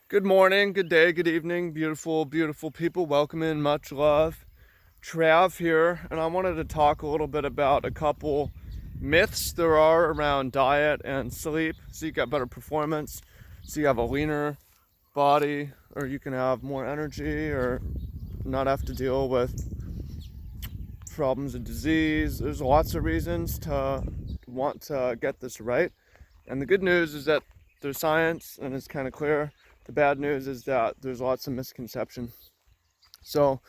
Good morning, good day, good evening, beautiful, beautiful people. Welcome in, much love. Trav here, and I wanted to talk a little bit about a couple myths there are around diet and sleep so you get better performance, so you have a leaner body, or you can have more energy, or not have to deal with problems of disease. There's lots of reasons to want to get this right. And the good news is that there's science and it's kind of clear. The bad news is that there's lots of misconception. So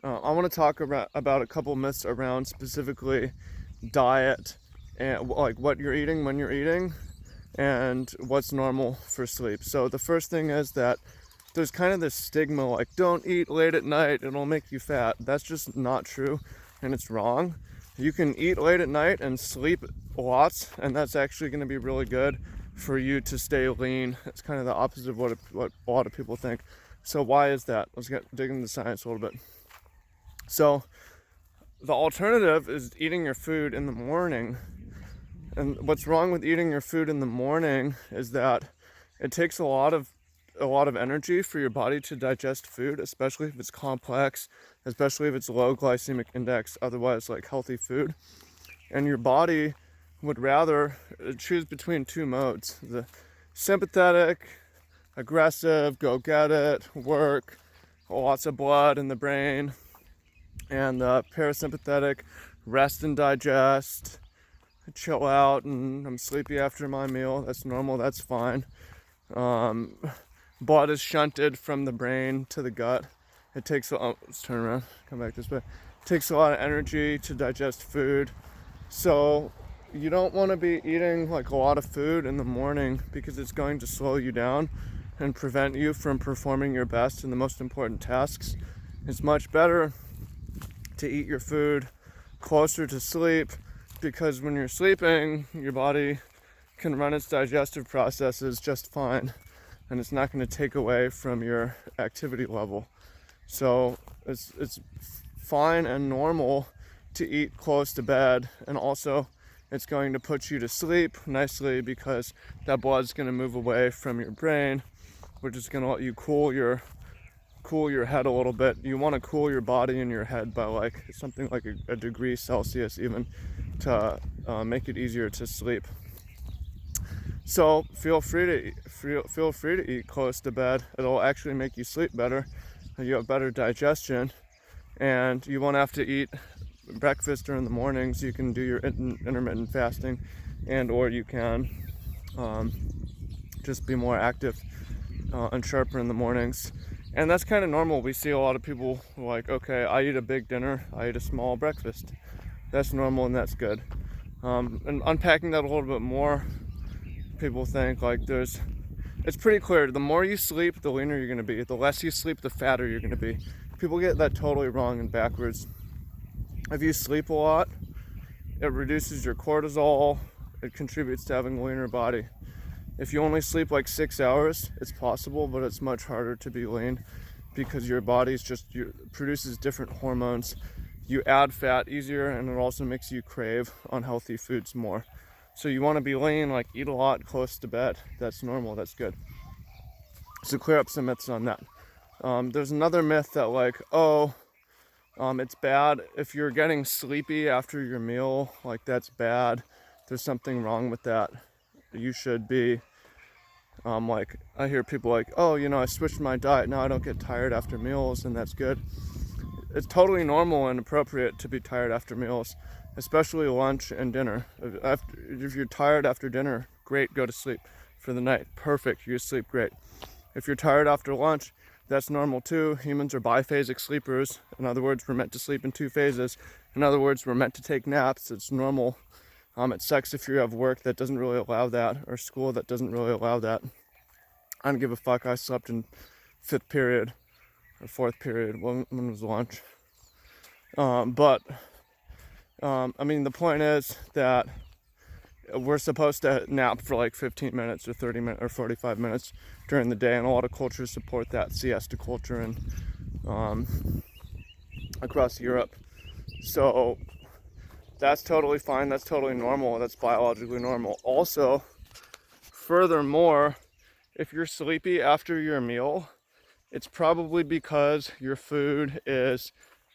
I want to talk about a couple myths around specifically diet and like what you're eating, when you're eating, and what's normal for sleep. So the first thing is that there's kind of this stigma like don't eat late at night, it'll make you fat. That's just not true and it's wrong. You can eat late at night and sleep lots, and that's actually going to be really good for you to stay lean. It's kind of the opposite of what a lot of people think. So why is that? Let's dig into the science a little bit. So the alternative is eating your food in the morning. And what's wrong with eating your food in the morning is that it takes a lot of energy for your body to digest food, especially if it's complex, especially if it's low glycemic index, otherwise like healthy food. And your body would rather choose between two modes: the sympathetic, aggressive, go get it, work, lots of blood in the brain, and the parasympathetic, rest and digest, chill out, and I'm sleepy after my meal. That's normal, that's fine. Blood is shunted from the brain to the gut. It takes let's turn around, come back this way. It takes a lot of energy to digest food. So you don't want to be eating like a lot of food in the morning because it's going to slow you down and prevent you from performing your best in the most important tasks. It's much better to eat your food closer to sleep, because when you're sleeping, your body can run its digestive processes just fine, and it's not going to take away from your activity level. So it's fine and normal to eat close to bed, and also it's going to put you to sleep nicely because that blood's going to move away from your brain, which is going to let you cool your head a little bit. You want to cool your body and your head by like something like a degree Celsius even, to make it easier to sleep. So feel free to eat close to bed. It'll actually make you sleep better. You have better digestion, and you won't have to eat breakfast during the mornings. You can do your intermittent fasting, and or you can just be more active and sharper in the mornings. And that's kind of normal. We see a lot of people like, okay, I eat a big dinner, I eat a small breakfast. That's normal and that's good. And unpacking that a little bit more, people think like it's pretty clear. The more you sleep, the leaner you're going to be. The less you sleep, the fatter you're going to be. People get that totally wrong and backwards. If you sleep a lot, it reduces your cortisol. It contributes to having a leaner body. If you only sleep like 6 hours, it's possible, but it's much harder to be lean because your body's produces different hormones. You add fat easier, and it also makes you crave unhealthy foods more. So you want to be lean, like eat a lot close to bed. That's normal, that's good. So clear up some myths on that. There's another myth that like, it's bad if you're getting sleepy after your meal, like that's bad. There's something wrong with that. You should be, like, I hear people like, I switched my diet, now I don't get tired after meals, and that's good. It's totally normal and appropriate to be tired after meals, especially lunch and dinner. If you're tired after dinner, great, go to sleep for the night. Perfect, you sleep great. If you're tired after lunch, that's normal too. Humans are biphasic sleepers. In other words, we're meant to sleep in two phases. In other words, we're meant to take naps. It's normal. It sucks if you have work that doesn't really allow that, or school that doesn't really allow that. I don't give a fuck. I slept in fifth period or fourth period. When was lunch? The point is that we're supposed to nap for like 15 minutes or 30 minutes or 45 minutes during the day, and a lot of cultures support that siesta culture and across Europe. So that's totally fine. That's totally normal. That's biologically normal. Also, furthermore, if you're sleepy after your meal, it's probably because your food is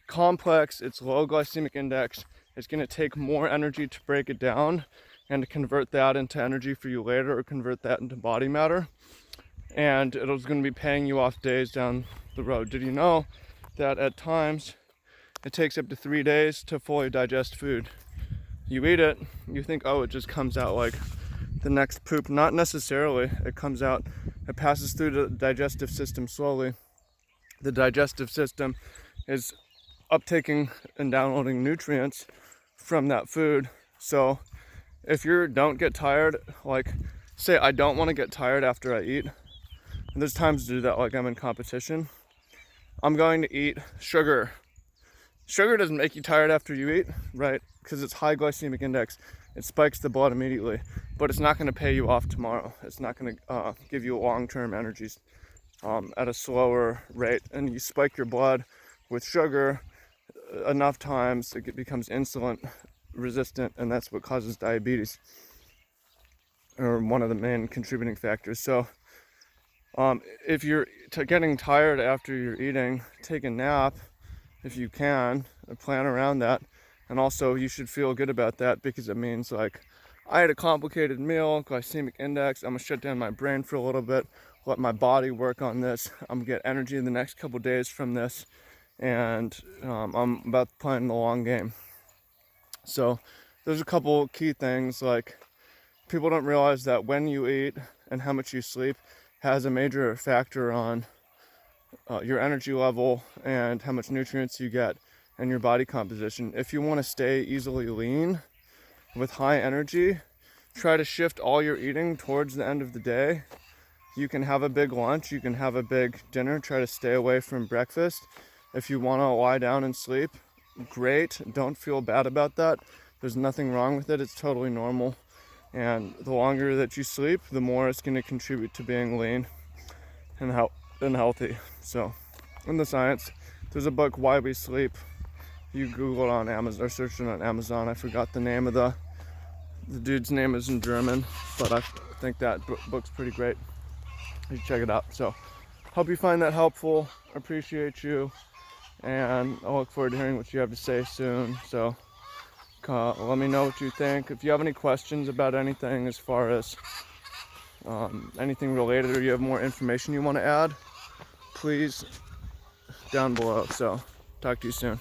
complex, it's low glycemic index, it's going to take more energy to break it down and to convert that into energy for you later, or convert that into body matter. And it's going to be paying you off days down the road. Did you know that at times it takes up to 3 days to fully digest food? You eat it, you think, oh, it just comes out like the next poop. Not necessarily. It comes out, it passes through the digestive system slowly. The digestive system is uptaking and downloading nutrients from that food. So if you don't get tired, like say I don't want to get tired after I eat, and there's times to do that, like I'm in competition, I'm going to eat sugar. Sugar doesn't make you tired after you eat, right? Because it's high glycemic index. It spikes the blood immediately, but it's not going to pay you off tomorrow. It's not going to give you long-term energies at a slower rate. And you spike your blood with sugar enough times, it becomes insulin resistant, and that's what causes diabetes, or one of the main contributing factors. So if you're getting tired after you're eating, take a nap if you can, plan around that. And also you should feel good about that, because it means like, I had a complicated meal, glycemic index, I'm gonna shut down my brain for a little bit, let my body work on this, I'm gonna get energy in the next couple days from this, and I'm about playing the long game. So there's a couple key things, like people don't realize that when you eat and how much you sleep has a major factor on your energy level and how much nutrients you get and your body composition. If you want to stay easily lean with high energy, try to shift all your eating towards the end of the day. You can have a big lunch, you can have a big dinner, try to stay away from breakfast. If you want to lie down and sleep, great, don't feel bad about that. There's nothing wrong with it, it's totally normal. And the longer that you sleep, the more it's going to contribute to being lean and healthy. So, in the science, there's a book, Why We Sleep. You Google it on Amazon, or search it on Amazon. I forgot the name of the dude's name is in German, but I think that book's pretty great. You should check it out. So, hope you find that helpful. Appreciate you, and I look forward to hearing what you have to say soon. So, let me know what you think. If you have any questions about anything, as far as anything related, or you have more information you want to add, please down below. So, talk to you soon.